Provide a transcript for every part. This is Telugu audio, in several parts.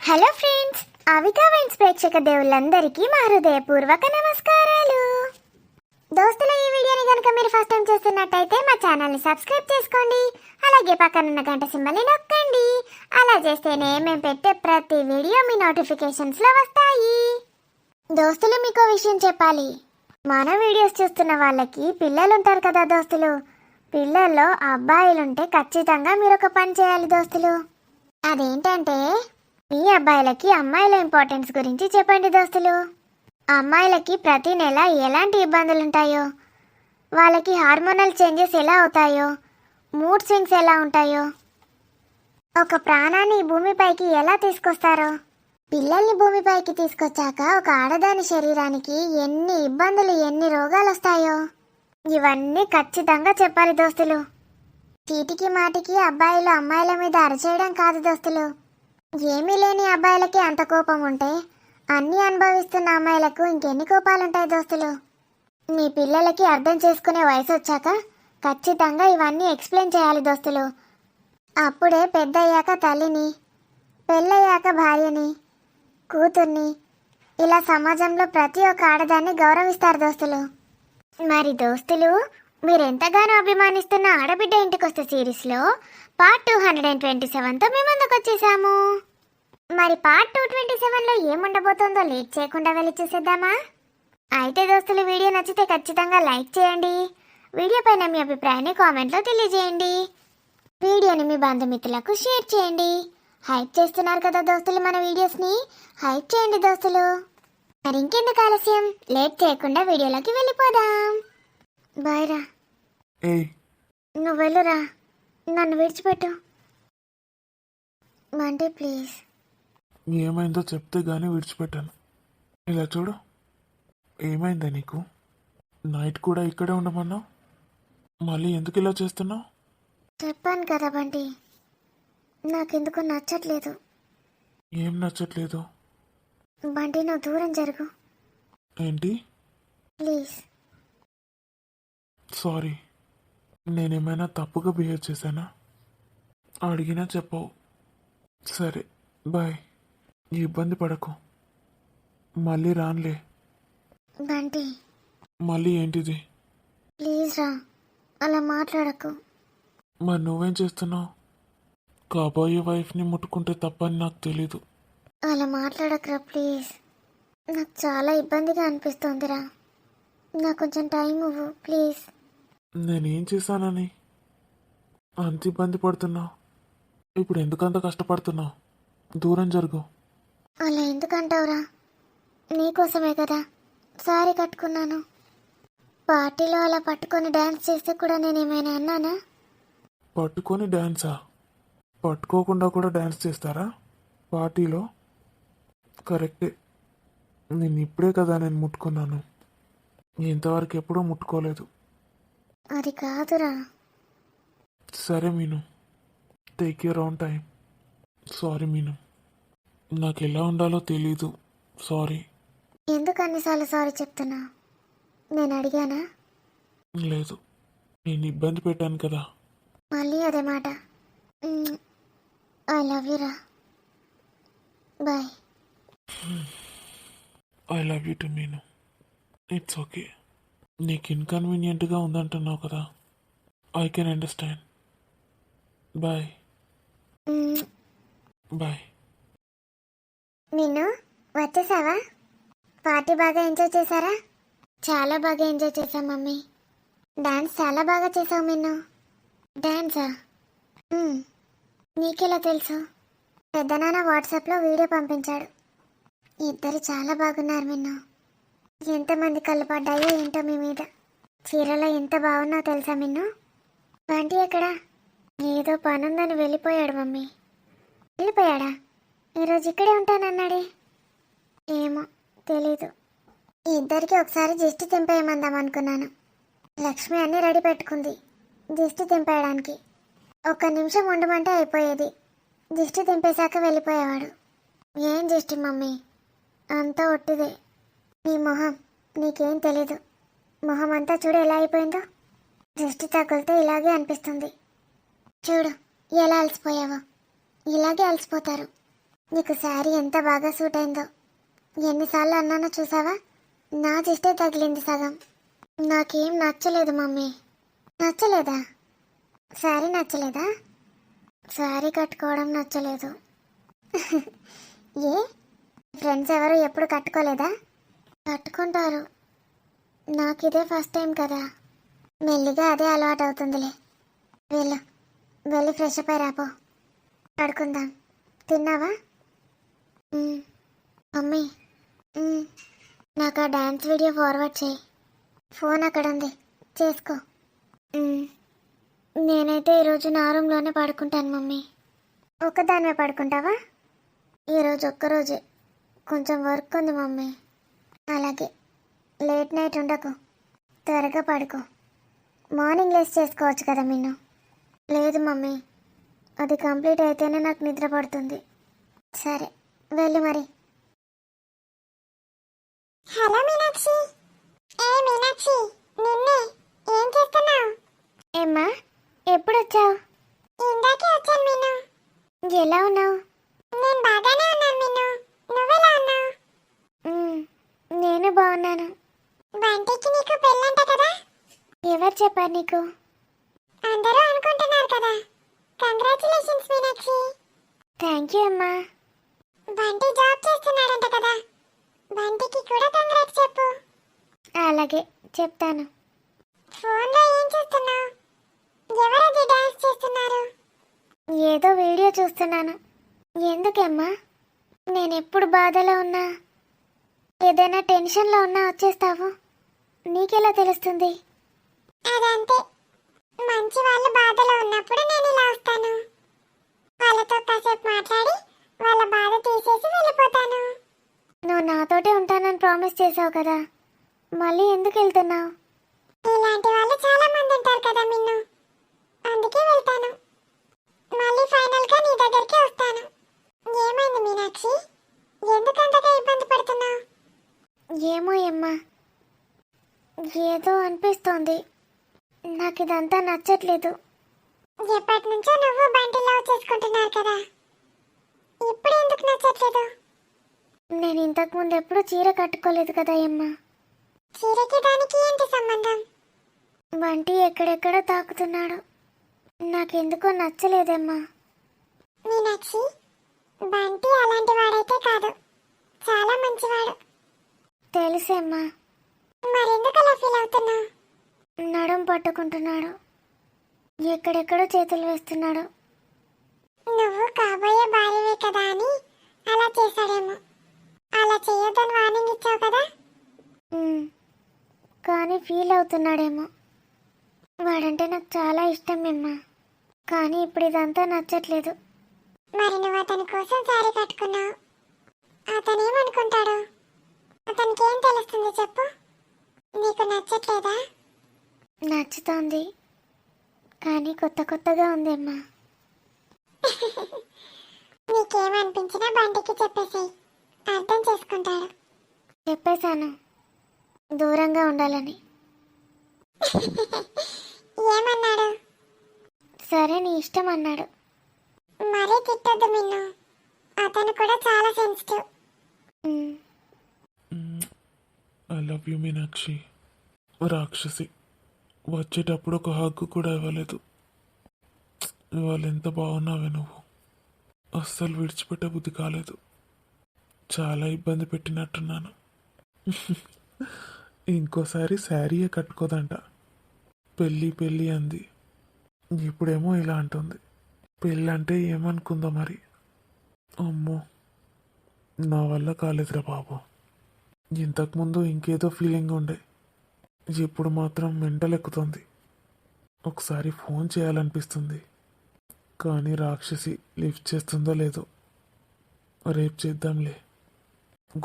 హలో ఫ్రెండ్స్, అవికా వైన్స్ ప్రేక్షక దేవుళ్ళందరికీ మా హృదయపూర్వక నమస్కారాలు. దోస్తుల, ఈ వీడియోని కనుక మీరు ఫస్ట్ టైం చూస్తున్నట్టయితే మా ఛానల్ని సబ్స్క్రైబ్ చేసుకోండి. అలాగే పక్కనున్న గంట సింబల్ని నొక్కండి. అలా చేస్తేనే మేము పెట్టే ప్రతి వీడియో మీ నోటిఫికేషన్స్లో వస్తాయి. దోస్తులు, మీకో విషయం చెప్పాలి. మన వీడియోస్ చూస్తున్న వాళ్ళకి పిల్లలు ఉంటారు కదా దోస్తులు. పిల్లల్లో అబ్బాయిలుంటే ఖచ్చితంగా మీరు ఒక పని చేయాలి దోస్తులు. అదేంటంటే, మీ అబ్బాయిలకి అమ్మాయిల ఇంపార్టెన్స్ గురించి చెప్పండి దోస్తులు. అమ్మాయిలకి ప్రతి నెల ఎలాంటి ఇబ్బందులు ఉంటాయో, వాళ్ళకి హార్మోనల్ చేంజెస్ ఎలా అవుతాయో, మూడ్ స్వింగ్స్ ఎలా ఉంటాయో, ఒక ప్రాణాన్ని భూమిపైకి ఎలా తీసుకొస్తారో, పిల్లల్ని భూమిపైకి తీసుకొచ్చాక ఒక ఆడదాని శరీరానికి ఎన్ని ఇబ్బందులు, ఎన్ని రోగాలు వస్తాయో, ఇవన్నీ ఖచ్చితంగా చెప్పాలి దోస్తులు. చీటికి మాటికి అబ్బాయిలు అమ్మాయిల మీద అరచేయడం కాదు దోస్తులు. ఏమీ లేని అబ్బాయిలకి అంత కోపం ఉంటే అన్నీ అనుభవిస్తున్న అమ్మాయిలకు ఇంకెన్ని కోపాలుంటాయి దోస్తులు. మీ పిల్లలకి అర్థం చేసుకునే వయసు వచ్చాక ఖచ్చితంగా ఇవన్నీ ఎక్స్ప్లెయిన్ చేయాలి దోస్తులు. అప్పుడే పెద్దయ్యాక తల్లిని, పెళ్ళయ్యాక భార్యని, కూతుర్ని, ఇలా సమాజంలో ప్రతి ఒక్క ఆడదాన్ని గౌరవిస్తారు దోస్తులు. మరి దోస్తులు, మీరెంతగానో అభిమానిస్తున్న ఆడబిడ్డ ఇంటికొస్తే సిరీస్లో పార్ట్ 227తో మేము ముందుకు వచ్చేసాము. మరి పార్ట్ 227లో ఏముండబోతుందో లేట్ చేయకుండా వెళ్ళి చూసేద్దామా? అయితే దోస్తులు, వీడియో నచ్చితే ఖచ్చితంగా లైక్ చేయండి. వీడియో పైన మీ అభిప్రాయాన్ని కామెంట్లో తెలియజేయండి. వీడియోని మీ బంధుమిత్రులకు షేర్ చేయండి. హైప్ చేస్తున్నారు కదా దోస్తులు మన వీడియోస్ని, హైప్ చేయండి దోస్తులు. మరి ఇంకెందుకు ఆలస్యం, లేట్ చేయకుండా వీడియోలోకి వెళ్ళిపోదాం. బాయ్ రా. నువ్వు వెళ్ళురా, నన్ను విడిచిపెట్టు. బంటి ప్లీజ్. ఏమైందో చెప్తే గానీ విడిచిపెట్టాను. ఇలా చూడు, ఏమైందా నీకు? నైట్ కూడా ఇక్కడే ఉండమన్నావు, మళ్ళీ ఎందుకు ఇలా చేస్తున్నావు? చెప్పాను కదా బంటి, నాకెందుకు నచ్చట్లేదు. ఏం నచ్చట్లేదు? బంటి, నువ్వు దూరం జరుగు. ఏంటి? ప్లీజ్. సారీ, నేనేమైనా తప్పుగా బిహేవ్ చేశానా? అడిగినా చెప్పవు. సరే బాయ్, ఇబ్బంది పడకు, మళ్ళీ రానులే. బంటి మళ్ళీ ఏంటిది? ప్లీజ్ రా, అలా మాట్లాడకు. మరి నువ్వేం చేస్తున్నావు? కాబోయే వైఫ్ని ముట్టుకుంటే తప్పని నాకు తెలీదు. అలా మాట్లాడకురా ప్లీజ్. నాకు చాలా ఇబ్బందిగా అనిపిస్తోందిరా, నాకు కొంచెం టైం ఇవ్వు ప్లీజ్. నేనేం చేశానని అంత ఇబ్బంది పడుతున్నావు? ఇప్పుడు ఎందుకంత కష్టపడుతున్నావు? దూరం జరుగు. అలా ఎందుకంటావురా? నీకోసమే కదా సారీ కట్టుకున్నాను. పార్టీలో అలా పట్టుకొని డ్యాన్స్ చేస్తే కూడా నేనేమైనా అన్నానా? పట్టుకొని డ్యాన్సా? పట్టుకోకుండా కూడా డ్యాన్స్ చేస్తారా పార్టీలో? కరెక్టే, నేను ఇప్పుడే కదా నేను ముట్టుకున్నాను, ఇంతవరకు ఎప్పుడూ ముట్టుకోలేదు. అది కాదురా. సరే Meenu, take your own time. Sorry Meenu, నాకు ఎలా ఉండాలో తెలీదు, సారీ. ఎందుకు అన్నిసార్లు సారీ చెప్తున్నా? నేను అడిగానా? లేదు, నేను ఇబ్బంది పెట్టాను కదా. మళ్ళీ అదే మాట. ఐ లవ్ యూ రా. Bye. I love you too Meenu. It's okay, నీకు ఇన్కన్వీనియంట్గా ఉందంటున్నావు కదా, I can understand. Bye. Bye. నిన్ను వచ్చేసావా? పార్టీ బాగా ఎంజాయ్ చేశారా? చాలా బాగా ఎంజాయ్ చేశాం మమ్మీ. డాన్స్ చాలా బాగా చేసావు మిన్ను. డాన్సా? నీకెలా తెలుసు? పెద్దనాన్న వాట్సాప్లో వీడియో పంపించాడు. ఇద్దరు చాలా బాగున్నారు మిన్ను. ఎంతమంది కళ్ళు పడ్డాయో ఏంటో మీ మీద. చీరలో ఎంత బాగున్నావు తెలుసా మిన్ను? బంటి ఎక్కడా? ఏదో పనుందని వెళ్ళిపోయాడు మమ్మీ. వెళ్ళిపోయాడా? ఈరోజు ఇక్కడే ఉంటానన్నాడే. ఏమో తెలీదు. ఇద్దరికి ఒకసారి దిష్టి తెంపేయమందాం అనుకున్నాను. లక్ష్మి అన్నీ రెడీ పెట్టుకుంది దిష్టి తెంపేయడానికి. 1 నిమిషం ఉండమంటే అయిపోయేది. దిష్టి తెంపేశాక వెళ్ళిపోయేవాడు. ఏం దిష్టి మమ్మీ, అంతా ఒట్టిదే. నీ మొహం, నీకేం తెలీదు. మొహం అంతా చూడు ఎలా అయిపోయిందో. దిష్టి తగిలితే ఇలాగే అనిపిస్తుంది. చూడు ఎలా అలసిపోయావో. ఇలాగే అలసిపోతారు. నీకు శారీ ఎంత బాగా సూట్ అయిందో. ఎన్నిసార్లు అన్నానో చూసావా? నా దిష్టే తగిలింది సగం. నాకేం నచ్చలేదు మమ్మీ. నచ్చలేదా? శారీ నచ్చలేదా? శారీ కట్టుకోవడం నచ్చలేదు. ఏ ఫ్రెండ్స్ ఎవరు ఎప్పుడు కట్టుకోలేదా? కట్టుకుంటారు. నాకు ఇదే ఫస్ట్ టైం కదా. మెల్లిగా అదే అలవాటు అవుతుందిలే. వెళ్ళి ఫ్రెష్ అప్ అయి రాపో. పడుకుందాం. తిన్నావా? మమ్మీ, నాకు ఆ డ్యాన్స్ వీడియో ఫార్వర్డ్ చేయి. ఫోన్ అక్కడ ఉంది, చేసుకో. నేనైతే ఈరోజు నా రూమ్లోనే పడుకుంటాను మమ్మీ. ఒక్కదానివే పడుకుంటావా? ఈరోజు ఒక్కరోజే, కొంచెం వర్క్ ఉంది మమ్మీ. అలాగే, లేట్ నైట్ ఉండకు, త్వరగా పడుకో. మార్నింగ్ లేసి చేసుకోవచ్చు కదా మిన్ను. లేదు మమ్మీ, అది కంప్లీట్ అయితేనే నాకు నిద్ర పడుతుంది. సరే, వెళ్ళు మరి. హలో మీనాక్షి. ఏ మీనాక్షి, నిన్నే. ఏం చేస్తున్నావు? ఏమ్మా, ఎప్పుడు వచ్చావు? ఇందాకే వచ్చాను మీను. ఎలా ఉన్నావు? నేను బాగానే ఉన్నాను మీను. నువ్వెలా ఉన్నావు? నేను బాగున్నాను. బంటికి నీకు పెళ్ళంట కదా? ఎవరు చెప్పారు నీకు? అందరూ అనుకుంటున్నారు కదా. కంగ్రాచులేషన్స్ మీనాక్షి. థ్యాంక్ యూ అమ్మా. బంటి జాబ్ చేస్తున్నాడంట కదా. బంటికి కూడా కంగ్రాట్స్ చెప్పు. అలాగే చెప్తాను. ఫోన్లో ఏం చేస్తున్నావు? ఎవరది డాన్స్ చేస్తున్నారు? ఏదో వీడియో చూస్తున్నాను. ఎందుకమ్మా? నేను ఎప్పుడు బాధలో ఉన్నా, ఏదైనా టెన్షన్లో ఉన్నా వచ్చేస్తావు. నీకెలా తెలుస్తుంది? అదంతే, మంచి వాళ్ళు బాధలో ఉన్నప్పుడు నేను ఇలా వస్తాను. వాళ్ళతో కాసేపు మాట్లాడి వాళ్ళ బాధ తీసేసి వెళ్ళిపోతాను. నువ్వు నాతోటే ఉంటానని ప్రామిస్ చేసావు కదా, మళ్ళీ ఎందుకు వెళ్తున్నావు? ఇలాంటి వాళ్ళు చాలా మంది ఉంటారు కదా మిన్ను, అందుకే వెళ్తాను. మళ్ళీ ఫైనల్గా నీ దగ్గరికి వస్తాను. ఏమైంది మీనాక్షి? ఎందుకంతగా ఇబ్బంది పడుతున్నావు? ఏమో అమ్మా, ఏదో అనిపిస్తోంది. నాకు ఇదంతా నచ్చట్లేదు. ఎప్పటి నుంచో నువ్వు బంటి లవ్ చేసుకుంటున్నారు కదా, ఇప్పుడు ఎందుకు నచ్చట్లేదు? నేను ఇంతకు ముందు ఎప్పుడు చీర కట్టుకోలేదు కదా అమ్మా. చీరకి దానికి ఏంటి సంబంధం? బంటి ఎక్కడెక్కడో తాకుతున్నాడు, నాకెందుకో నచ్చలేదమ్మా. మీనాక్షి, బంటి అలాంటి వాడైతే కాదు, చాలా మంచివాడు. తెలుసమ్మా. మరెందుకు అలా ఫీల్ అవుతున్నావు? నడుం పట్టుకుంటున్నాడు, ఎక్కడెక్కడో చేతులు వేస్తున్నాడు. నువ్వు కాబోయే భార్యవే కదా అని అలా చేశాడేమో. అలా చేయొద్దని వార్నింగ్ ఇచ్చావు కదా. కానీ ఫీల్ అవుతున్నాడేమో. వాడంటే నాకు చాలా ఇష్టం అమ్మా, కానీ ఇప్పుడు ఇదంతా నచ్చట్లేదు. మరి నువ్వు అతని కోసం సారీ కట్టుకున్నావు, అతను ఏమనుకుంటాడు? అతనికి ఏం తెలుస్తుంది చెప్పు? నీకు నచ్చట్లేదా? నచ్చుతోంది, కానీ కొత్తగా ఉంది అమ్మా. నీకేమనిపించినా బంటికి చెప్పేసేయ్, అర్థం చేసుకుంటాడు. చెప్పేశాను, దూరంగా ఉండాలని. ఏమన్నాడు? సరే నీ ఇష్టం అన్నాడు. మరీ తిట్టొద్దు మిన్ను, అతను కూడా చాలా sensitive. I love you Meenakshi. రాక్షసి, వచ్చేటప్పుడు ఒక హగ్గు కూడా ఇవ్వలేదు. ఇవాళ ఎంత బాగున్నావే నువ్వు. అస్సలు విడిచిపెట్టే బుద్ధి కాలేదు. చాలా ఇబ్బంది పెట్టినట్టున్నాను. ఇంకోసారి శారీయే కట్టుకోదంట. పెళ్ళి అంది, ఇప్పుడేమో ఇలా అంటుంది. పెళ్ళంటే ఏమనుకుందో మరి. అమ్మో, నా వల్ల కాలేదురా బాబు. ఇంతకుముందు ఇంకేదో ఫీలింగ్ ఉండే, ఇప్పుడు మాత్రం మెంటల్ ఎక్కుతుంది. ఒకసారి ఫోన్ చేయాలనిపిస్తుంది, కానీ రాక్షసి లిఫ్ట్ చేస్తుందో లేదో. రేపు చేద్దాంలే.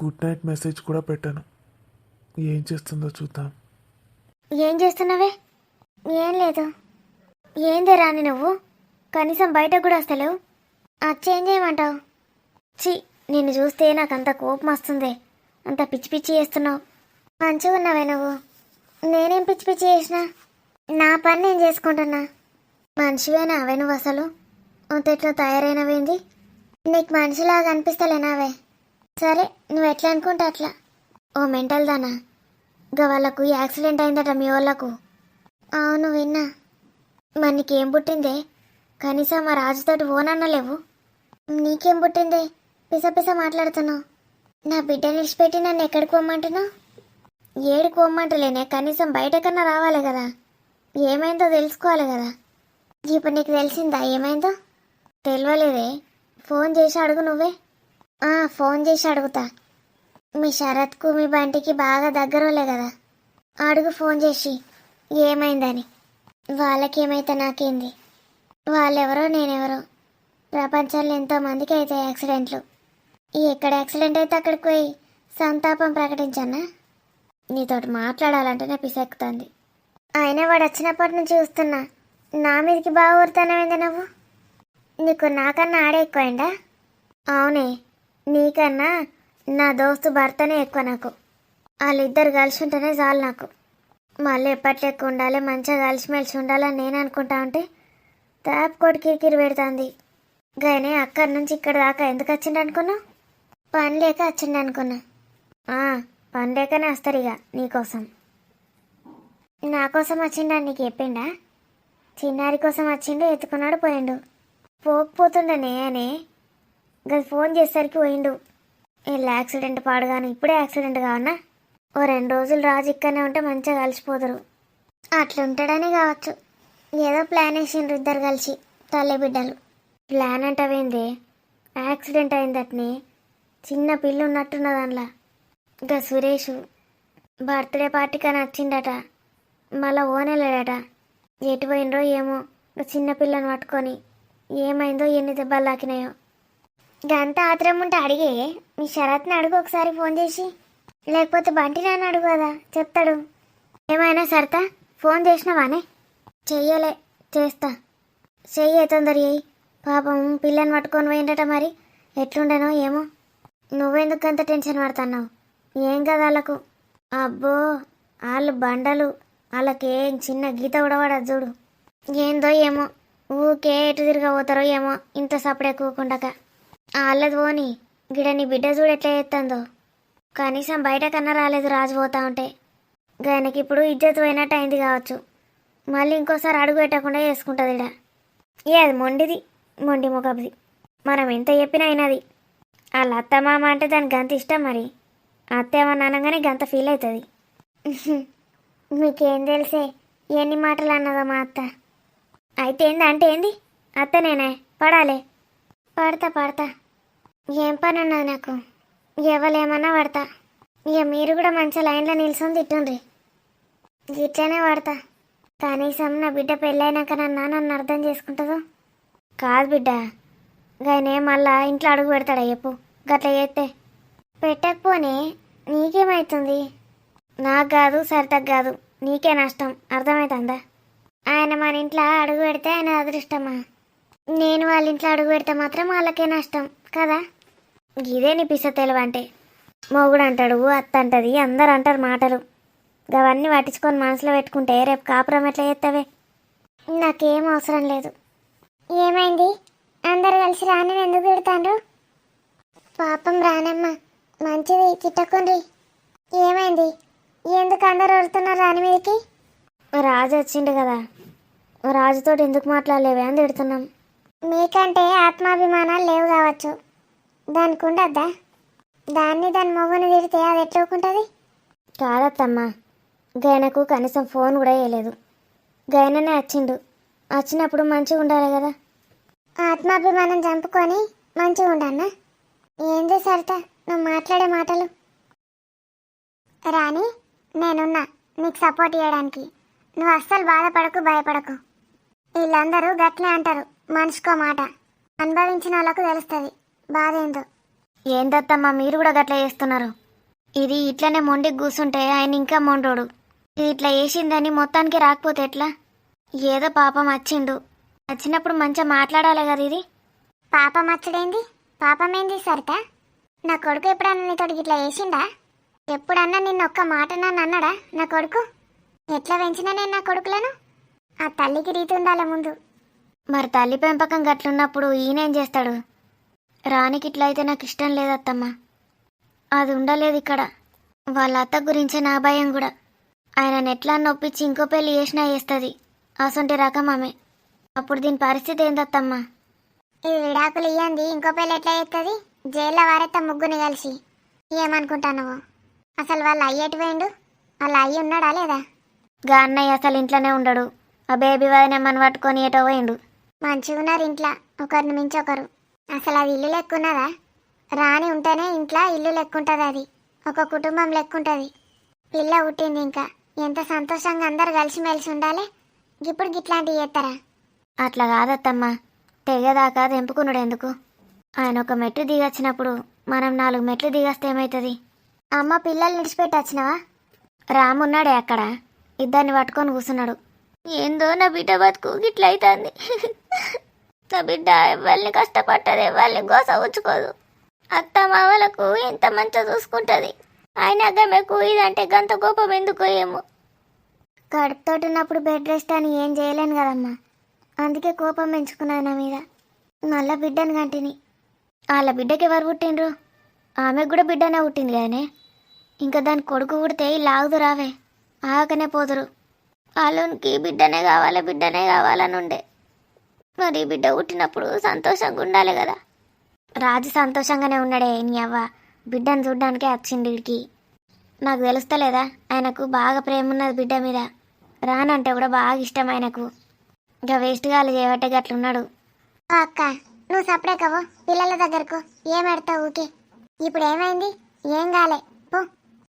గుడ్ నైట్ మెసేజ్ కూడా పెట్టాను, ఏం చేస్తుందో చూద్దాం. ఏం చేస్తున్నావే? ఏం లేదు. ఏంది రాని నువ్వు, కనీసం బయట కూడా వస్తలేవు. చేంజ్ చేయమంటావు? చి, నిన్ను చూస్తే నాకు అంత కోపం వస్తుంది. అంత పిచ్చి పిచ్చి చేస్తున్నావు. మంచిగా ఉన్నావే నువ్వు. నేనేం పిచ్చి పిచ్చి చేసినా? నా పని నేను చేసుకుంటున్నా. మనిషివేనా అవే నువ్వు? అసలు అంత ఎట్లా తయారైనవేంది? నీకు మనిషిలాగా అనిపిస్తలేనావే. సరే నువ్వు ఎట్లా అనుకుంటే అట్లా. ఓ మెంటల్ దానా, గా వాళ్ళకు యాక్సిడెంట్ అయిందట మీ వాళ్ళకు. అవును విన్నా. మరి నీకేం పుట్టిందే? కనీసం మా రాజుతోటి ఓనన్నలేవు. నీకేం పుట్టిందే? పిస పిస మాట్లాడుతున్నావు. నా బిడ్డ నిలిచిపెట్టి నన్ను ఎక్కడికి పోమ్మంటున్నావు? ఏడికి పోమ్మంటలేనే, కనీసం బయటకన్నా రావాలి కదా. ఏమైందో తెలుసుకోవాలి కదా. ఇప్పుడు నీకు తెలిసిందా ఏమైందో? తెలియలేదే. ఫోన్ చేసి అడుగు నువ్వే. ఫోన్ చేసి అడుగుతా. మీ శరత్కు మీ బంటికి బాగా దగ్గరోలే కదా, అడుగు ఫోన్ చేసి ఏమైందని. వాళ్ళకేమైతే నాకేంది, వాళ్ళెవరో నేనెవరో. ప్రపంచంలో ఎంతో మందికి అయితే యాక్సిడెంట్లు. ఎక్కడ యాక్సిడెంట్ అయితే అక్కడికి పోయి సంతాపం ప్రకటించన్నా? నీతోటి మాట్లాడాలంటేనే పిసెక్కుతుంది. అయినా వాడు వచ్చినప్పటి నుంచి చూస్తున్నా, నా మీదకి బాగా ఊరుతానేమైంది నువ్వు. నీకు నాకన్నా ఆడే ఎక్కువైందా? అవునే, నీకన్నా నా దోస్తు భర్తనే ఎక్కువ నాకు. వాళ్ళిద్దరు కలిసి ఉంటేనే చాలు నాకు. మళ్ళీ ఎప్పట్లో ఎక్కువ ఉండాలి, మంచిగా కలిసిమెలిసి ఉండాలని నేను అనుకుంటా ఉంటే తాపుకోటి కిరికిరి పెడుతుంది. గాయనే అక్కడి నుంచి ఇక్కడ దాకా ఎందుకు వచ్చిండు అనుకున్నావు? పని లేక వచ్చిండు అనుకున్నా. పని లేకనే వస్తారు ఇక నీకోసం. నా కోసం వచ్చిండా నీకు చెప్పిండా? చిన్నారి కోసం వచ్చిండు, ఎత్తుకున్నాడు పోయిండు. పోకపోతుండనే అని గది ఫోన్ చేసేసరికి పోయిండు. వీళ్ళు యాక్సిడెంట్ పాడుగాను, ఇప్పుడే యాక్సిడెంట్ కావన్నా. ఓ 2 రోజులు రాజు ఇక్కడనే ఉంటే మంచిగా కలిసిపోతారు. అట్లుంటాడని కావచ్చు. ఏదో ప్లాన్ వేసిండ్రు ఇద్దరు కలిసి, తల్లి బిడ్డలు. ప్లాన్ అంటవేంది? యాక్సిడెంట్ అయిందట్ని చిన్న పిల్ల ఉన్నట్టున్న దానిలా. ఇంకా సురేష్ బర్త్డే పార్టీకి వచ్చిండట, మళ్ళా ఓనేలేడట. ఎటు పోయినరో ఏమో, చిన్న పిల్లని పట్టుకొని. ఏమైందో, ఎన్ని దెబ్బలు తాకినాయో. గంత ఆత్రం ఉంటే అడిగే మీ శరత్ని అడుగు ఒకసారి ఫోన్ చేసి. లేకపోతే బంటి నాన్న అడుగు కదా, చెప్తాడు. ఏమైనా సరతా ఫోన్ చేసినావానే? చెయ్యలే, చేస్తా. చెయ్యే తొందర చెయ్యి. పాపం పిల్లని పట్టుకొని పోయిండట, మరి ఎట్లుండనో ఏమో. నువ్వెందుకు అంత టెన్షన్ పడుతున్నావు? ఏం కదా వాళ్ళకు. అబ్బో వాళ్ళు బండలు, వాళ్ళకేం చిన్న గీత కూడా పడదు చూడు. ఏందో ఏమో, ఊకే ఎటు తిరగబోతారో ఏమో ఇంత సపడే కూకుండక. వాళ్ళది పోని, గిడ నీ బిడ్డ చూడు ఎట్లా చేస్తుందో. కనీసం బయట కన్నా రాలేదు రాజు పోతా ఉంటే. గాయనకి ఇప్పుడు ఇజ్జత్ పోయినట్టు అయింది కావచ్చు. మళ్ళీ ఇంకోసారి అడుగు పెట్టకుండా చేసుకుంటుంది ఇడ. అది మొండిది, మొండి ముఖబ్ది. మనం ఎంత చెప్పినా అయినది. వాళ్ళ అత్త మామ అంటే దానికి గంత ఇష్టం. మరి అత్త ఏమన్నా అనగానే గంత ఫీల్ అవుతుంది. మీకేం తెలిసే ఎన్ని మాటలు అన్నదో మా అత్త. అయితే ఏంది అంటే ఏంది? అత్త నేనే పడాలే. పడతా. ఏం పని ఉన్నది నాకు? ఎవలేమన్నా పడతా. ఇక మీరు కూడా మంచి లైన్లో నిల్చొని తిట్టుండ్రి. ఇట్లనే పడతా. కనీసం నా బిడ్డ పెళ్ళైనాక నన్ను అర్థం చేసుకుంటుందో. కాదు బిడ్డ, గాయనే మళ్ళా ఇంట్లో అడుగు పెడతాడా చెప్పు? గట్ల చేస్తే పెట్టకపోనే నీకేమవుతుంది? నాకు కాదు, సరితకు కాదు, నీకే నష్టం. అర్థమవుతుందా? ఆయన మన ఇంట్లో అడుగు పెడితే ఆయన అదృష్టమా? నేను వాళ్ళ ఇంట్లో అడుగు పెడితే మాత్రం వాళ్ళకే నష్టం కదా. ఇదే నీ పిస తెలివంటే. మొగుడు అంటాడు, అత్త అంటది, అందరు అంటారు మాటలు. అవన్నీ పట్టించుకొని మనసులో పెట్టుకుంటే రేపు కాపురం ఎట్లా చేస్తావే? నాకేం అవసరం లేదు. ఏమైంది? అందరు కలిసి రాని ఎందుకు పెడతాండ్రు? పాపం రానమ్మ, మంచిది, తిట్టకుండ్రి. ఏమైంది? ఎందుకు అందరు వడుతున్నారు రాని మీదకి? రాజు వచ్చిండు కదా, రాజుతో ఎందుకు మాట్లాడలేవే అని తిడుతున్నాం. మీకంటే ఆత్మాభిమానాలు లేవు కావచ్చు, దానికి ఉండద్దా? దాన్ని దాని మొగని తిడితే అది ఎట్లుకుంటుంది? కాదత్తమ్మా, గైనకు కనీసం ఫోన్ కూడా వేయలేదు. గైననే వచ్చిండు, వచ్చినప్పుడు మంచిగా ఉండాలి కదా. ఆత్మాభిమానం చంపుకొని మంచిగా ఉండన్నా? ఏంది సరిత నువ్వు మాట్లాడే మాటలు? రాణి, నేనున్నా నీకు సపోర్ట్ చేయడానికి. నువ్వు అస్సలు బాధపడకు, భయపడకు. వీళ్ళందరూ గట్లే అంటారు, మనిషికో మాట. అనుభవించిన వాళ్ళకు తెలుస్తుంది బాధ ఏందో. ఏందత్తమ్మా మీరు కూడా గట్లా చేస్తున్నారు? ఇది ఇట్లనే మొండికి కూర్చుంటే ఆయన ఇంకా మొండోడు. ఇది ఇట్లా వేసిందని మొత్తానికి రాకపోతే ఎట్లా? ఏదో పాపం వచ్చిండు, వచ్చినప్పుడు మంచిగా మాట్లాడాలి కదా. ఇది పాపం వచ్చడేంది? పాపం ఏంది సరిత? నా కొడుకు ఎప్పుడన్నా నీతోడికి ఇట్లా వేసిండా? ఎప్పుడన్నా నిన్న ఒక్క మాట నన్ను అన్నాడా నా కొడుకు? ఎట్లా పెంచినా నేను నా కొడుకులను? ఆ తల్లికి రీతి ఉండాలి ముందు. మరి తల్లి పెంపకం గట్లున్నప్పుడు ఈయనేం చేస్తాడు? రానికి ఇట్లా అయితే నాకు ఇష్టం లేదత్తమ్మ. అది ఉండలేదు ఇక్కడ. వాళ్ళ అత్త గురించే నా భయం కూడా. ఆయనను ఎట్లా నొప్పించి ఇంకో పెళ్లి చేసినా చేస్తుంది. అసొంటి రకం ఆమె. అప్పుడు దీని పరిస్థితి ఏందత్తమ్మా? ఇది విడాకులు ఇయ్యంది ఇంకో పెళ్లి ఎట్లా చేస్తుంది? జైల్లో వారెత్త ముగ్గుని కలిసి. ఏమనుకుంటాను? అసలు వాళ్ళ అయ్యేటి పోయిండు? వాళ్ళ అయ్యి ఉన్నాడా లేదా? గా అన్నయ్య అసలు ఇంట్లోనే ఉండడు. ఆ బేబీ వదినమ్మని పట్టుకొని ఏటో పోయిండు. మంచిగా ఉన్నారు ఇంట్లో, ఒకరిని మించి ఒకరు. అసలు అది ఇల్లు లెక్కున్నదా? రాని ఉంటేనే ఇంట్లో ఇల్లు లెక్కుంటుంది. అది ఒక కుటుంబం లెక్కుంటుంది. పిల్ల పుట్టింది ఇంకా. ఎంత సంతోషంగా అందరు కలిసిమెలిసి ఉండాలి. ఇప్పుడు గిట్లాంటివి చేస్తారా? అట్లా కాదత్తమ్మా. తెగదాకా తెంపుకున్నాడు ఎందుకు? ఆయన ఒక మెట్టు దిగొచ్చినప్పుడు మనం 4 మెట్లు దిగొస్తే ఏమవుతుంది? అమ్మ, పిల్లల్ని విడిచిపెట్టి వచ్చినావా? రామున్నాడే అక్కడ, ఇద్దరిని పట్టుకొని కూర్చున్నాడు. ఏందో నా బిడ్డ బతుకు గిట్ల అవుతుంది. నా బిడ్డ ఎవరిని కష్టపట్టదు, ఎవరిని గోస ఉంచుకోదు. అత్త మావలకు ఎంత మంచిగా చూసుకుంటుంది. ఆయన గమెకు ఇదంటే గంత కోపం ఎందుకో ఏమో. కడుపుతోటి ఉన్నప్పుడు బెడ్ రెస్ట్ అని ఏం చేయలేను కదమ్మా. అందుకే కోపం పెంచుకున్నాను నా మీద. మళ్ళా బిడ్డను కంటిని. వాళ్ళ బిడ్డకి ఎవరు పుట్టిండ్రు? ఆమెకు కూడా బిడ్డనే పుట్టింది కదనే. ఇంకా దాని కొడుకు పుడితే లాగుదు రావే, ఆగనే పోదురు. వాళ్ళకి బిడ్డనే కావాలి, బిడ్డనే కావాలని ఉండే. మరి బిడ్డ పుట్టినప్పుడు సంతోషంగా ఉండాలి కదా. రాజు సంతోషంగానే ఉన్నాడే. నీ అవ్వ బిడ్డను చూడ్డానికే వచ్చింది వీడికి. నాకు తెలుస్తలేదా? ఆయనకు బాగా ప్రేమ ఉన్నది బిడ్డ మీద. రానంటే కూడా బాగా ఇష్టం ఆయనకు. ఇంకా వేస్ట్గా వాళ్ళు చేయబట్టే గట్లున్నాడు. అక్క, నువ్వు సపరేకవో పిల్లల దగ్గరకు ఏం పెడతావు ఊకే? ఇప్పుడు ఏమైంది? ఏం కాలే పో.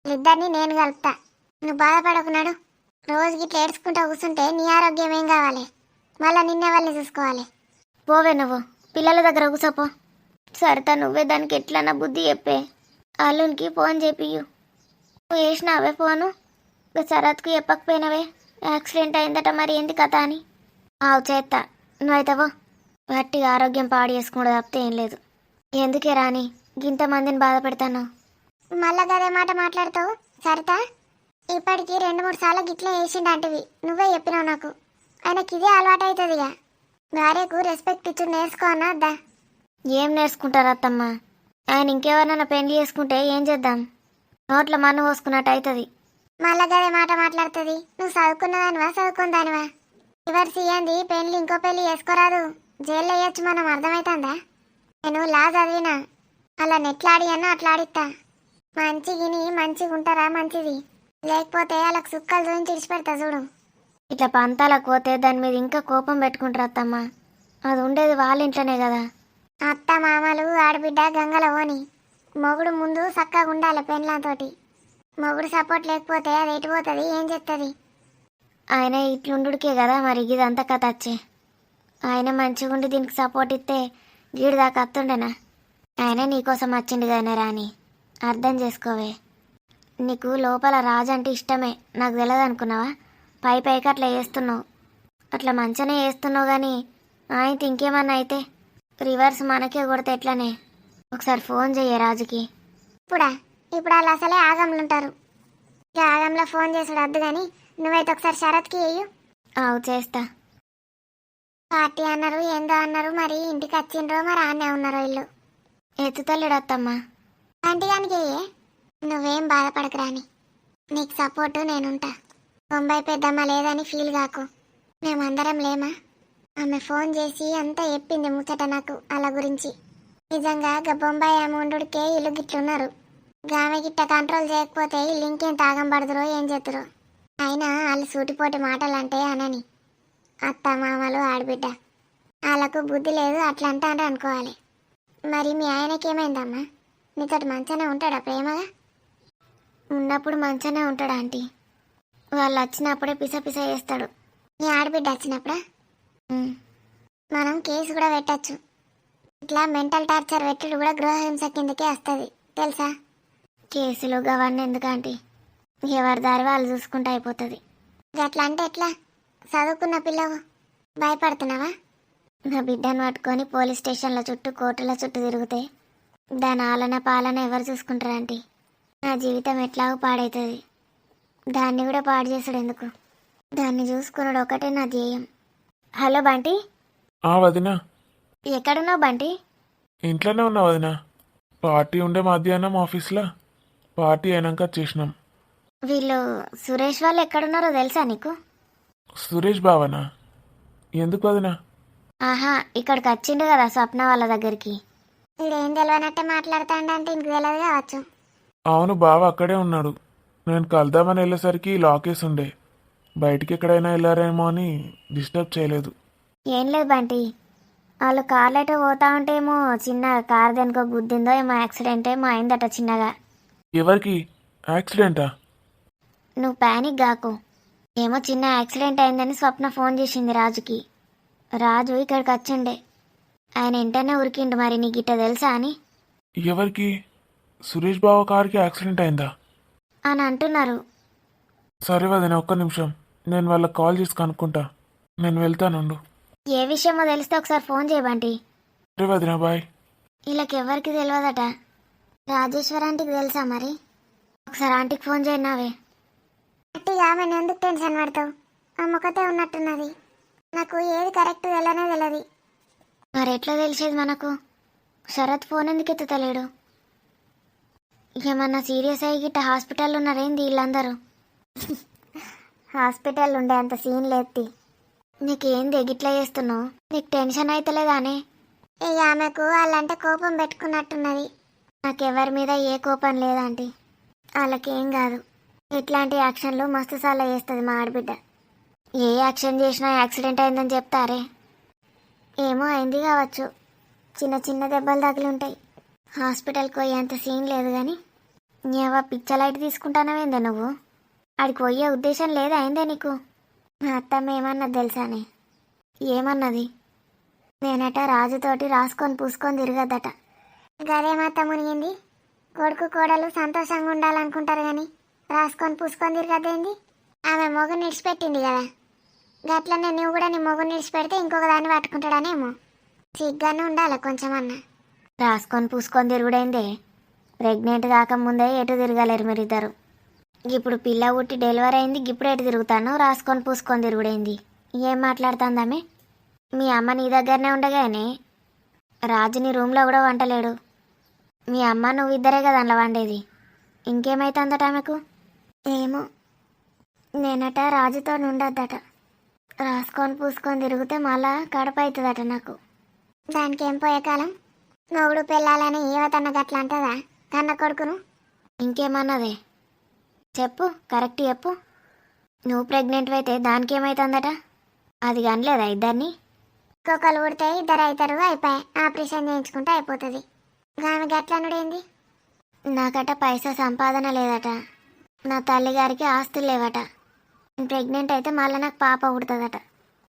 ఇద్దరిని నేను కలుపుతా. నువ్వు బాధపడకున్నాడు. రోజుకి ఇట్లా ఏడ్చుకుంటా కూర్చుంటే నీ ఆరోగ్యం ఏం కావాలి? మళ్ళీ నిన్నే వాళ్ళని చూసుకోవాలి. పోవే నువ్వు పిల్లల దగ్గర కూర్చోపో. సరితా, నువ్వే దానికి ఎట్లన్నా బుద్ధి చెప్పే. అల్లునికి ఫోన్ చేపియ్యు. నువ్వు వేసినావే ఫోను? ఇక శరత్కు చెప్పకపోయినవే యాక్సిడెంట్ అయిందట, మరి ఏంది కథ అని? ఆవు చేస్తా. నువ్వైతేవో గట్టిగా ఆరోగ్యం పాడు చేసుకుంటూ తప్పితే ఏం లేదు. ఎందుకే రాని ఇంతమందిని బాధ పెడతాను? మళ్ళా గదే మాట మాట్లాడతావు సరితా. ఇప్పటికి 2-3 సార్లు గిట్లే వేసిండంటివి. నువ్వే చెప్పినావు నాకు. ఆయనకి ఇదే అలవాటు అవుతుంది. ఇక భార్యకు రెస్పెక్ట్ ఇచ్చి నేర్చుకో అన్నద్దా. ఏం నేర్చుకుంటారు అత్తమ్మ? ఆయన ఇంకెవరినైనా పెళ్లి చేసుకుంటే ఏం చేద్దాం? నోట్లో మన్ను పోసుకున్నట్టు అవుతుంది. మళ్ళా గదే మాట మాట్లాడుతుంది. నువ్వు చదువుకున్నదానివా, చదువుకుందానివా? రివర్స్ ఇయ్యంది పెళ్లి ఇంకో పెళ్లి చేసుకోరాదు. జైల్లో వేయచ్చు, మనం అర్థమవుతుందా? నేను లా చదివినా. అలా నెట్లాడి అన్నా అట్లా ఆడిస్తా. మంచిగిని మంచిగా ఉంటారా మంచిది, లేకపోతే వాళ్ళకి సుక్కలు చూపించి ఇడిచిపెడతా చూడు. ఇట్లా పంతాలకు పోతే దాని మీద ఇంకా కోపం పెట్టుకుంటారు అత్తమ్మ. అది ఉండేది వాళ్ళ ఇంట్లోనే కదా. అత్త మామలు ఆడబిడ్డ గంగల పోని. మొగుడు ముందు చక్కగా ఉండాలి పెళ్ళంతోటి. మొగుడు సపోర్ట్ లేకపోతే అది ఎటుపోతుంది, ఏం చెప్తుంది? ఆయన ఇట్లుండుకే కదా మరి ఇదంతా కథ వచ్చే. ఆయన మంచిగా ఉండి దీనికి సపోర్ట్ ఇస్తే గీడు దాకా అత్తుండేనా? ఆయన నీకోసం వచ్చిండు కానీ రాని, అర్థం చేసుకోవే. నీకు లోపల రాజు అంటే ఇష్టమే, నాకు తెలియదు అనుకున్నావా? పైకి అట్లా చేస్తున్నావు. అట్లా మంచిగానే చేస్తున్నావు కానీ ఆయనతో ఇంకేమన్నా అయితే రివర్స్ మనకే కొడితే ఎట్లనే? ఒకసారి ఫోన్ చెయ్యే రాజుకి. ఇప్పుడు వాళ్ళు అసలే ఆగంలో ఉంటారు. ఇక ఆగంలో ఫోన్ చేసుడు వద్దు కానీ నువ్వైతే ఒకసారి శరత్కి వేయు. అవు చేస్తా. పార్టీ అన్నారు ఏందో అన్నారు, మరి ఇంటికి వచ్చిండ్రో మరి ఆనే ఉన్నారో ఇల్లు. ఎత్తుతలేడు అత్తమ్మా. ఆంటీగానికి నువ్వేం బాధపడకరాని, నీకు సపోర్టు నేనుంటా. బొంబాయి పెద్దమ్మ లేదని ఫీల్ కాకు. మేమందరం లేమా? ఆమె ఫోన్ చేసి అంతా చెప్పింది ముచ్చట నాకు అలా గురించి. నిజంగా బొంబాయి ఆమె ఉండుడికే ఇల్లు గిట్లున్నారు. గామె గిట్ట కంట్రోల్ చేయకపోతే ఇల్లు ఇంకేం తాగం పడుతురో ఏం చేతురో. అయినా వాళ్ళు సూటిపోటి మాటలు అంటే అనని. అత్త మామలు ఆడబిడ్డ వాళ్ళకు బుద్ధి లేదు, అట్లా అంటారు అనుకోవాలి. మరి మీ ఆయనకేమైందమ్మా? నీతోటి మంచిగానే ఉంటాడా ప్రేమగా? ఉన్నప్పుడు మంచిగానే ఉంటాడు ఆంటీ. వాళ్ళు వచ్చినప్పుడే పిస చేస్తాడు. మీ ఆడబిడ్డ వచ్చినప్పుడా? మనం కేసు కూడా పెట్టచ్చు. ఇట్లా మెంటల్ టార్చర్ పెట్టుడు కూడా గృహహింస కిందకే వస్తుంది తెలుసా? కేసులు గవర్న ఎందుకంటే ఎవరి దారి వాళ్ళు చూసుకుంటే అయిపోతుంది. అట్లా అంటే ఎట్లా? చదువుకున్న పిల్లవు భయపడుతున్నావా? నా బిడ్డను పట్టుకొని పోలీస్ స్టేషన్ల చుట్టూ కోర్టుల చుట్టూ తిరిగితే దాని ఆలన పాలన ఎవరు చూసుకుంటారు ఆంటీ? నా జీవితం ఎట్లాగో పాడవుతుంది. దాన్ని కూడా పాడు చేసుడు ఎందుకు? దాన్ని చూసుకున్నాడు ఒకటే నా ధ్యేయం. హలో బంటి. వదినా, ఎక్కడున్నావు బంటి? ఇంట్లోనే ఉన్నా వదినా. పార్టీ ఉండే మధ్యాహ్నం ఆఫీస్లో. పార్టీ అయినాక వచ్చేసినాం. వీళ్ళు సురేష్ వాళ్ళు ఎక్కడున్నారో తెలుసా నీకు? సురేష్ బావనా? ఎందుకు వదినా? ఆహా, ఇక్కడికి వచ్చిండు కదా స్వప్న వాళ్ళ దగ్గరికి. వీడేం తెలియనట్టే మాట్లాడుతాడంటే ఇంక తెలియదు కావచ్చు. అవును, బావ అక్కడే ఉన్నాడు. నేను కలుద్దామని వెళ్ళేసరికి లాకేసి ఉండే. బయటికి ఎక్కడైనా వెళ్ళారేమో అని డిస్టర్బ్ చేయలేదు. ఏం లేదు బంటి, వాళ్ళు కార్లో అయితే పోతా ఉంటేమో చిన్న కార్ దేనికో గుద్దిందో ఏమో యాక్సిడెంట్ ఏమో అయిందట చిన్నగా. ఎవరికి యాక్సిడెంటా? నువ్వు ప్యానిక్ గాకు. ఏమో చిన్న యాక్సిడెంట్ అయిందని స్వప్న ఫోన్ చేసింది రాజుకి. రాజు ఇక్కడికి వచ్చిండే. ఆయన వెంటనే ఉరికిండు. మరి నీకు గిట్ట తెలుసా అని ఎవరికి? సురేష్ బావ కార్కి యాక్సిడెంట్ అయిందా? అని అంటున్నారు. సరే వదిన, ఒక్క నిమిషం. నేను వాళ్ళకి కాల్ చేసి కనుక్కుంటా. నేను వెళ్తానుండు. ఏ విషయమో తెలిస్తే ఒకసారి ఫోన్ చేయబంటి. సరే వదిన, బాయ్. వీళ్ళకి ఎవరికి తెలియదట. రాజేశ్వర్ ఆంటీకి తెలుసా మరి? ఒకసారి ఆంటీకి ఫోన్ చేయన్నావే. అట్టిగా ఆమె ఎందుకు టెన్షన్ పడతావు? ఆ మొక్కతే ఉన్నట్టున్నది. నాకు ఏది కరెక్ట్ వెళ్ళనే తెలియదు. మరి ఎట్లా తెలిసేది మనకు? శరత్ ఫోన్ ఎందుకు ఎత్తుతలేడు? ఏమన్నా సీరియస్ అయ్యి గిట్ట హాస్పిటల్ ఉన్నారేంది వీళ్ళందరూ? హాస్పిటల్ ఉండే అంత సీన్ లేత్తి. నీకేంది గిట్లా చేస్తున్నావు? నీకు టెన్షన్ అవుతలేదానే? ఇక ఆమెకు వాళ్ళంటే కోపం పెట్టుకున్నట్టున్నది. నాకెవరి మీద ఏ కోపం లేదంటీ. వాళ్ళకేం కాదు. ఇట్లాంటి యాక్షన్లు మస్తు సార్లు చేస్తుంది మా ఆడబిడ్డ. ఏ యాక్షన్ చేసినా యాక్సిడెంట్ అయిందని చెప్తారే. ఏమో అయింది కావచ్చు. చిన్న చిన్న దెబ్బలు తగిలుంటాయి. హాస్పిటల్కి పోయేంత సీన్ లేదు కానీ ఏవో పిచ్చ లైట్ తీసుకుంటానవేందే నువ్వు? ఆడికి పోయే ఉద్దేశం లేదా అయిందే నీకు? మా అత్తమ్మ ఏమన్నది తెలుసానే? ఏమన్నది? నేనట రాజుతోటి రాసుకొని పూసుకొని తిరగద్దట. గదే మాత మునిగింది. కొడుకు కోడలు సంతోషంగా ఉండాలనుకుంటారు కానీ రాసుకొని పూసుకొని తిరగద్దేంది? ఆమె మొగుని నిడిచిపెట్టింది కదా, గట్లనే నువ్వు కూడా నీ మొగుని నిడిచిపెడితే ఇంకొక దాన్ని పట్టుకుంటాడనేమో. సిగ్గానే ఉండాలి కొంచెమన్నా. రాసుకొని పూసుకొని తిరుగుడైందే. ప్రెగ్నెంట్ కాకముందే ఎటు తిరగలేరు మీరిద్దరు. ఇప్పుడు పిల్ల పుట్టి డెలివరీ అయింది, ఇప్పుడు ఎటు తిరుగుతాను? రాసుకొని పూసుకొని తిరుగుడైంది. ఏం మాట్లాడుతుందామే? మీ అమ్మ నీ దగ్గరనే ఉండగానే రాజుని రూమ్లో కూడా వంటలేడు. మీ అమ్మ నువ్వు ఇద్దరే కదా అందులో వండేది. ఇంకేమైతుందట ఆమెకు? ఏమో, నేనట రాజుతో ఉండొద్దట. రాసుకొని పూసుకొని తిరిగితే మళ్ళా కడప అవుతుందట నాకు. దానికి ఏం పోయే కాలం? మొగుడు పెళ్ళాలని ఏవతన్న గట్ల అంటదా కన్న కొడుకును? ఇంకేమన్నదే చెప్పు, కరెక్ట్ చెప్పు. నువ్వు ప్రెగ్నెంట్ అయితే దానికి ఏమైతుందట? అది కనలేదా ఇద్దరిని? కుక్కలు పుడితే ఇద్దరు అవుతారు, అయిపోయి ఆపరేషన్ చేయించుకుంటే అయిపోతుంది. ఆమె గట్లనుడేంది? నాకట పైసా సంపాదన లేదట. నా తల్లిగారికి ఆస్తులు లేవట. ప్రెగ్నెంట్ అయితే మళ్ళీ నాకు పాప పుడుతుందట.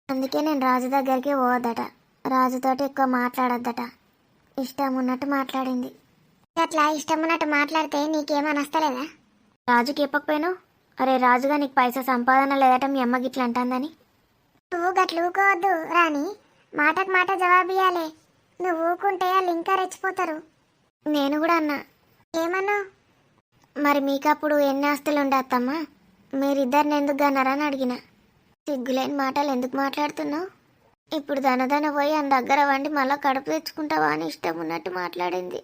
అందుకే నేను రాజు దగ్గరికి పోవద్దట. రాజుతోటి ఎక్కువ మాట్లాడొద్దట. ఇష్టం ఉన్నట్టు మాట్లాడింది. అట్లా ఇష్టం ఉన్నట్టు మాట్లాడితే నీకేమని వస్తలేదా? రాజుకి చెప్పకపోయాను? అరే రాజుగా నీకు పైసా సంపాదన లేదట మీ అమ్మ గిట్ల అంటుందని. నువ్వు గట్లు ఊకోవద్దు రాని, మాటకు మాట జవాబు ఇయ్యాలి. నువ్వు ఊకుంటే వాళ్ళు ఇంకా రెచ్చిపోతారు. నేను కూడా అన్నా. ఏమన్నా? మరి మీకప్పుడు ఎన్ని ఆస్తులు ఉండత్తమ్మా? మీరిద్దరిని ఎందుకు గన్నారని అడిగిన. సిగ్గులేని మాటలు ఎందుకు మాట్లాడుతున్నావు? ఇప్పుడు దనదన పోయి అని దగ్గర వండి మళ్ళీ కడుపు తెచ్చుకుంటావా అని ఇష్టం ఉన్నట్టు మాట్లాడింది.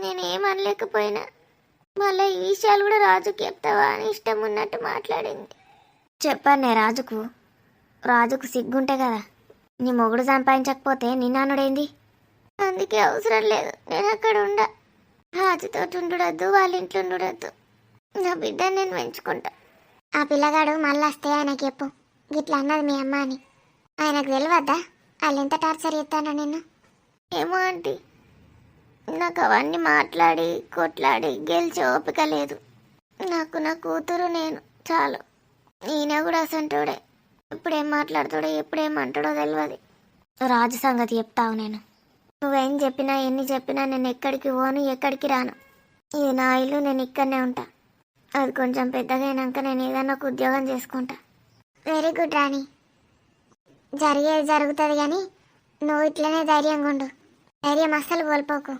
నేనేమనలేకపోయినా మళ్ళీ ఈ విషయాలు కూడా రాజుకి చెప్తావా అని ఇష్టం ఉన్నట్టు మాట్లాడింది. చెప్పాను రాజుకు. రాజుకు సిగ్గుంటే కదా. నీ మొగుడు సంపాదించకపోతే నీ నాన్నుడేంది? అందుకే అవసరం లేదు, నేను అక్కడ ఉండ. రాజుతో ఉండుడద్దు, వాళ్ళ ఇంట్లో ఉండొద్దు. నా బిడ్డని నేను పెంచుకుంటా. ఆ పిల్లగాడు మళ్ళీ వస్తే ఆయనకి చెప్పు గిట్లా అన్నది మీ అమ్మ అని. ఆయనకు తెలియద్దా వాళ్ళు ఎంత టార్చర్ చేస్తానో నిన్ను? ఏమో ఆంటీ, నాకు అవన్నీ మాట్లాడి కొట్లాడి గెలిచే ఓపిక లేదు. నాకు నా కూతురు నేను చాలు. ఈయన కూడా అసంటోడే. ఎప్పుడేం మాట్లాడతాడో ఎప్పుడేమంటాడో తెలియదు. రాజు సంగతి చెప్తావు నేను. నువ్వేం చెప్పినా ఎన్ని చెప్పినా నేను ఎక్కడికి పోను, ఎక్కడికి రాను. ఇది నా ఇల్లు, నేను ఇక్కడనే ఉంటా. అది కొంచెం పెద్దగా అయినాక నేను ఏదైనా ఒక ఉద్యోగం చేసుకుంటా. వెరీ గుడ్ రాణి, జరిగేది జరుగుతుంది కానీ నువ్వు ఇట్లనే ధైర్యంగా ఉండు. ధైర్యం అస్సలు కోల్పోకు.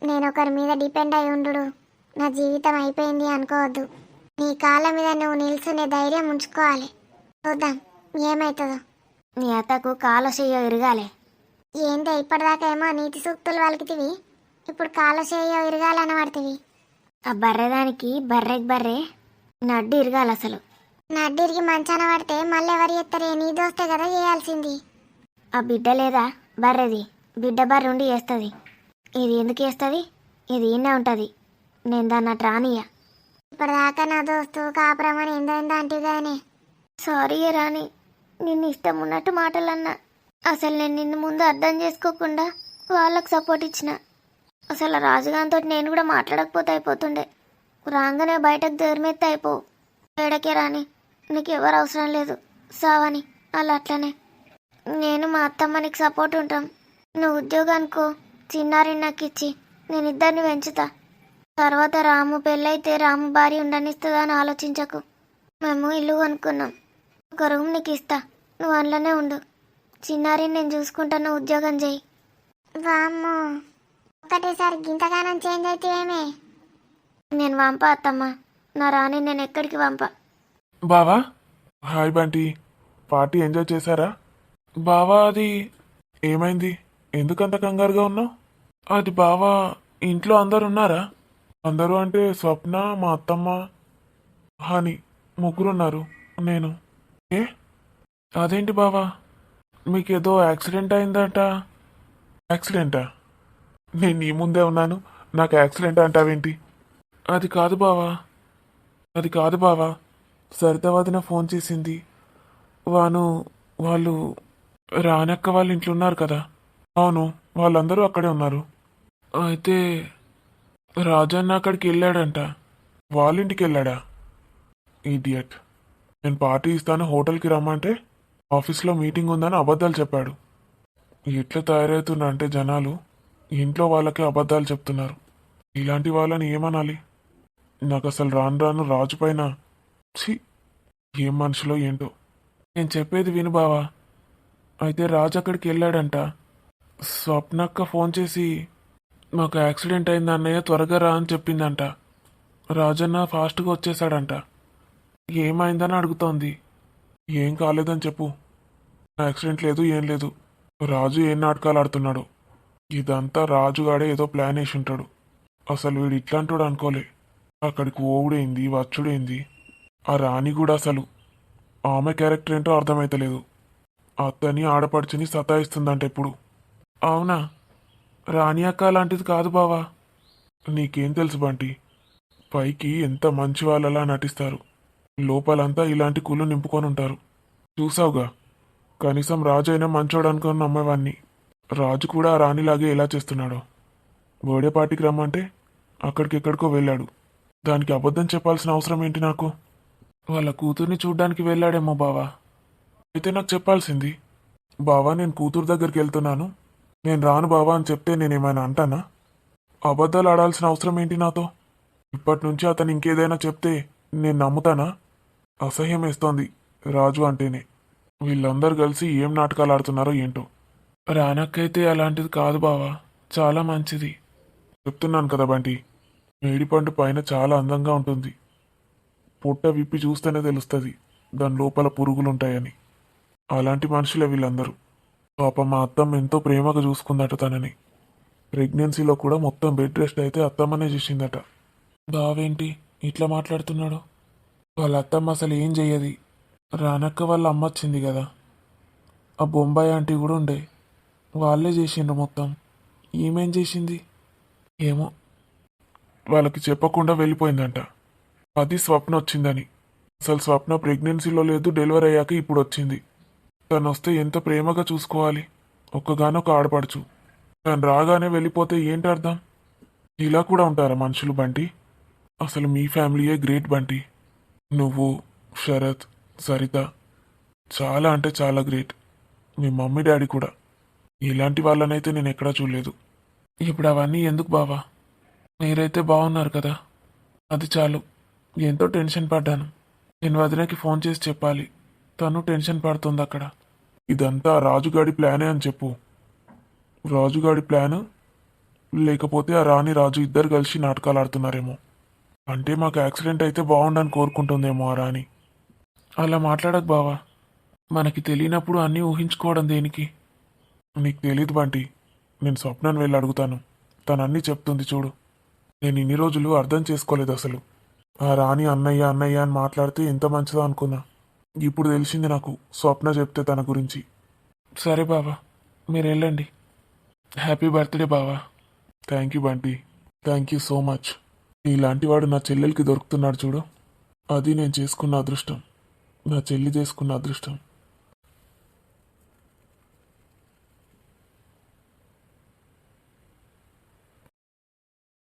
నేను ఒకరి మీద డిపెండ్ అయి ఉండు నా జీవితం అయిపోయింది అనుకోవద్దు. నీ కాళ్ళ మీద నువ్వు నిల్చునే ధైర్యం ఉంచుకోవాలి. చూద్దాం ఏమవుతుందో. నీ అత్తకు కాలు చెయ్యో ఇరగాలి. ఏందో ఇప్పటిదాకా ఏమో నీతి సూక్తులు వాళ్ళకితివి, ఇప్పుడు కాళ్ళ చేయ ఇరగాలనబడితివి. ఆ బర్రెదానికి బర్రెకి బర్రె నడ్డు ఇరగాలి అసలు. నడ్డు ఇరిగి మంచాన పడితే మళ్ళీ ఎవరు చేస్తారే? నీ దోస్తే కదా చేయాల్సింది. ఆ బిడ్డ లేదా బర్రెది, బిడ్డ బర్రె ఉండి చేస్తుంది. ఇది ఎందుకు చేస్తుంది? ఇది ఈయనే ఉంటుంది. నేను దాన్ని అటు రానియా. ఇప్పటిదాకా నా దోస్తు కాపురం అని ఏందో అంటివి కానీ. సారీ రాణి, నిన్ను ఇష్టం ఉన్నట్టు మాటలన్నా. అసలు నేను నిన్ను ముందు అర్థం చేసుకోకుండా వాళ్ళకు సపోర్ట్ ఇచ్చిన. అసలు రాజుగాంతో నేను కూడా మాట్లాడకపోతే అయిపోతుండే. రాగానే బయటకు దేర్మెత్తి అయిపోవు. ఏడకే రాని, నీకు ఎవరు అవసరం లేదు సావని. అలా అట్లనే నేను మా అత్తమ్మ నీకు సపోర్ట్ ఉంటాం. నువ్వు ఉద్యోగానికో చిన్నారి నాకు ఇచ్చి నేను ఇద్దరిని పెంచుతా. తర్వాత రాము పెళ్ళైతే రాము భార్య ఉండనిస్తుందా అని ఆలోచించకు. మేము ఇల్లు కొనుక్కున్నాం, ఒక రూమ్ నీకు ఇస్తా, నువ్వు అందులోనే ఉండు. చిన్నారిని నేను చూసుకుంటాను, ఉద్యోగం చేయి. వామ్మో, ఒక్కటేసారి గింతగానం చేంజ్ అయితే ఏమే? నేను వంప అత్తమ్మ, నా రాణి నేను ఎక్కడికి వంప. బావా హాయ్ బంటి, పార్టీ ఎంజాయ్ చేశారా? బావా అది ఏమైంది? ఎందుకంత కంగారుగా ఉన్నావు? అది బావా, ఇంట్లో అందరు ఉన్నారా? అందరూ అంటే స్వప్న, మా అత్తమ్మ, హాని, ముగ్గురున్నారు. నేను ఏ అదేంటి బావా, మీకేదో యాక్సిడెంట్ అయిందట? యాక్సిడెంటా? నేను నీ ముందే ఉన్నాను, నాకు యాక్సిడెంట్ అంటావేంటి? అది కాదు బావా, అది కాదు బావా, సరిత వదిన ఫోన్ చేసింది. వాళ్ళు రానక్క వాళ్ళ ఇంట్లో ఉన్నారు కదా. అవును, వాళ్ళందరూ అక్కడే ఉన్నారు. అయితే రాజన్న అక్కడికి వెళ్ళాడంట. వాళ్ళింటికి వెళ్ళాడా? ఈడియట్. నేను పార్టీ ఇస్తాను హోటల్కి రమ్మంటే ఆఫీస్లో మీటింగ్ ఉందని అబద్ధాలు చెప్పాడు. ఎట్లా తయారవుతున్నా అంటే జనాలు ఇంట్లో వాళ్ళకే అబద్ధాలు చెప్తున్నారు. ఇలాంటి వాళ్ళని ఏమనాలి? నాకు అసలు రాను రాను రాజు పైన ఛీ, ఏం మనుషులో ఏంటో. నేను చెప్పేది విను బావా. అయితే రాజు అక్కడికి వెళ్ళాడంట. స్వప్నక్క ఫోన్ చేసి మాకు యాక్సిడెంట్ అయింది అన్నయ్య, త్వరగా రా అని చెప్పిందంట. రాజన్న ఫాస్ట్గా వచ్చేసాడంట. ఏమైందని అడుగుతోంది. ఏం కాలేదని చెప్పు, యాక్సిడెంట్ లేదు, ఏం లేదు. రాజు ఏం నాటకాలు ఆడుతున్నాడు. ఇదంతా రాజుగాడే ఏదో ప్లాన్ వేసి ఉంటాడు. అసలు వీడు ఇట్లాంటోడు అనుకోలే. అక్కడికి ఓవుడైంది, వచ్చుడైంది. ఆ రాణి కూడా అసలు ఆమె క్యారెక్టర్ ఏంటో అర్థమైతలేదు. అత్తని ఆడపడుచుని సతాయిస్తుందంట ఎప్పుడు. అవునా? రాణి అక్క లాంటిది కాదు బావా. నీకేం తెలుసు బంటి, పైకి ఎంత మంచి వాళ్ళలా నటిస్తారు, లోపలంతా ఇలాంటి కుళ్ళు నింపుకొని ఉంటారు. చూసావుగా, కనీసం రాజు అయినా మంచోడు అనుకుని నమ్మేవాణ్ణి. రాజు కూడా ఆ రాణిలాగే ఎలా చేస్తున్నాడో. బర్త్డే పార్టీకి రమ్మంటే అక్కడికెక్కడికో వెళ్ళాడు. దానికి అబద్ధం చెప్పాల్సిన అవసరం ఏంటి నాకు? వాళ్ళ కూతుర్ని చూడ్డానికి వెళ్ళాడేమో బావా. అయితే నాకు చెప్పాల్సింది. బావా, నేను కూతురు దగ్గరికి వెళ్తున్నాను, నేను రాను బావా అని చెప్తే నేనేమైనా అంటానా? అబద్ధాలు ఆడాల్సిన అవసరం ఏంటి నాతో? ఇప్పటి నుంచి అతను ఇంకేదైనా చెప్తే నేను నమ్ముతానా? అసహ్యం వేస్తోంది రాజు అంటేనే. వీళ్ళందరూ కలిసి ఏం నాటకాలు ఆడుతున్నారో ఏంటో. రానక్కైతే అలాంటిది కాదు బావా, చాలా మంచిది. చెప్తున్నాను కదా బంటి, మేడిపండు పైన చాలా అందంగా ఉంటుంది. పొట్ట విప్పి చూస్తేనే తెలుస్తుంది దాని లోపల పురుగులుంటాయని. అలాంటి మనుషులే వీళ్ళందరూ. పాప మా అత్తమ్మ ఎంతో ప్రేమగా చూసుకుందట తనని. ప్రెగ్నెన్సీలో కూడా మొత్తం బెడ్ రెస్ట్ అయితే అత్తమ్మనే చేసిందట. బావేంటి ఇట్లా మాట్లాడుతున్నాడు? వాళ్ళ అత్తమ్మ అసలు ఏం చెయ్యది. రానక్క వాళ్ళ అమ్మ వచ్చింది కదా, ఆ బొంబాయి ఆంటీ కూడా ఉండే, వాళ్ళే చేసిండ్రు మొత్తం. ఈమెం చేసింది ఏమో. వాళ్ళకి చెప్పకుండా వెళ్ళిపోయిందంట. అది స్వప్న వచ్చిందని. అసలు స్వప్న ప్రెగ్నెన్సీలో లేదు, డెలివరీ అయ్యాక ఇప్పుడు వచ్చింది. తను వస్తే ఎంత ప్రేమగా చూసుకోవాలి. ఒక్కగానొక ఆడపడుచు. తను రాగానే వెళ్ళిపోతే ఏంటి అర్థం? ఇలా కూడా ఉంటారా మనుషులు బంటి? అసలు మీ ఫ్యామిలీయే గ్రేట్ బంటి. నువ్వు, శరత్, సరిత చాలా అంటే చాలా గ్రేట్. మీ మమ్మీ డాడీ కూడా. ఇలాంటి వాళ్ళనైతే నేను ఎక్కడా చూడలేదు. ఇప్పుడు అవన్నీ ఎందుకు బావా? మీరైతే బాగున్నారు కదా, అది చాలు. ఎంతో టెన్షన్ పడ్డాను. నేను వదినకి ఫోన్ చేసి చెప్పాలి. తను టెన్షన్ పడుతుంది అక్కడ. ఇదంతా రాజుగాడి ప్లానే అని చెప్పు. రాజుగాడి ప్లాన్, లేకపోతే ఆ రాణి రాజు ఇద్దరు కలిసి నాటకాలు ఆడుతున్నారేమో. అంటే మాకు యాక్సిడెంట్ అయితే బాగుండని కోరుకుంటుందేమో ఆ రాణి. అలా మాట్లాడకు బావా. మనకి తెలియనప్పుడు అన్నీ ఊహించుకోవడం దేనికి? నీకు తెలీదు బంటి, నేను స్వప్నాన్ని వెళ్ళి అడుగుతాను. తను అన్నీ చెప్తుంది చూడు. నేను ఇన్ని రోజులు అర్థం చేసుకోలేదు అసలు. ఆ రాణి అన్నయ్య అన్నయ్య అని మాట్లాడితే ఎంత మంచిదో అనుకున్నా. ఇప్పుడు తెలిసింది నాకు స్వప్న చెప్తే తన గురించి. సరే బావా, మీరు వెళ్ళండి. హ్యాపీ బర్త్డే బావా. Thank you Bunty, thank you so much. ఇలాంటి వాడు నా చెల్లెలకి దొరుకుతున్నాడు చూడు. అది నేను చేసుకున్న అదృష్టం, నా చెల్లి చేసుకున్న అదృష్టం.